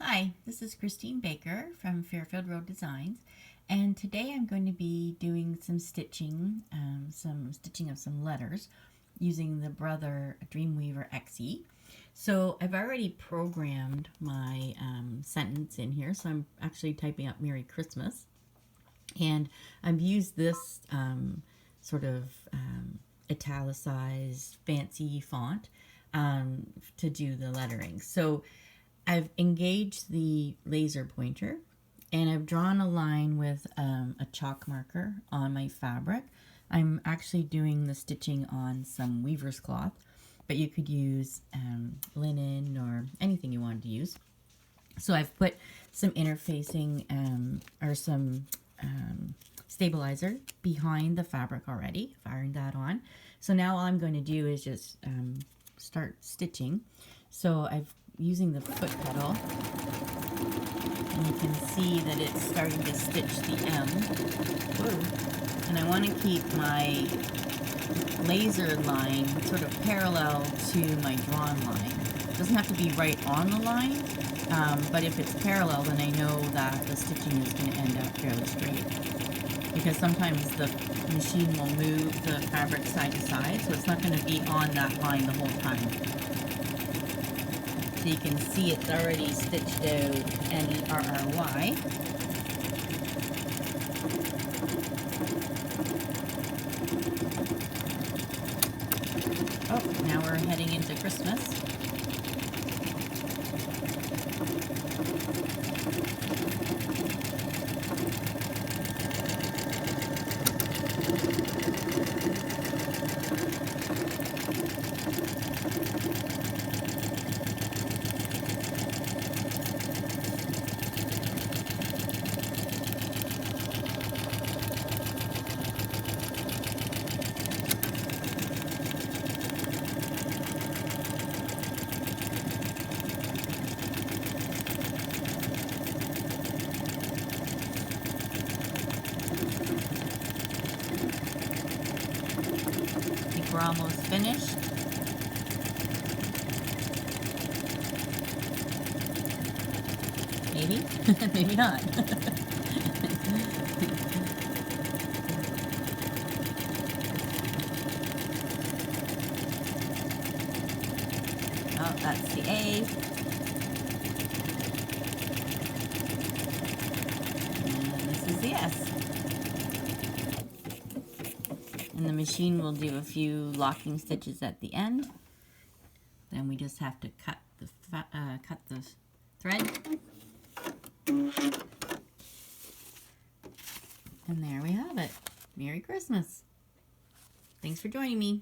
Hi, this is Christine Baker from Fairfield Road Designs, and today I'm going to be doing some stitching of some letters using the Brother Dreamweaver XE. So I've already programmed my sentence in here, so I'm actually typing up Merry Christmas, and I've used this italicized fancy font to do the lettering. So I've engaged the laser pointer and I've drawn a line with a chalk marker on my fabric. I'm actually doing the stitching on some weaver's cloth, but you could use linen or anything you wanted to use. So I've put some interfacing or some stabilizer behind the fabric already. I've ironed that on. So now all I'm going to do is just start stitching. So I've using the foot pedal, and you can see that it's starting to stitch the M. Whoa. And I want to keep my laser line sort of parallel to my drawn line. It doesn't have to be right on the line, but if it's parallel, then I know that the stitching is going to end up fairly straight. Because sometimes the machine will move the fabric side to side, so it's not going to be on that line the whole time. So you can see it's already stitched out N-E-R-R-Y. Oh, now we're heading into Christmas. We're almost finished. Maybe, maybe not. Oh, that's the A. And this is the S. And the machine will do a few locking stitches at the end. Then we just have to cut the thread. And there we have it. Merry Christmas. Thanks for joining me.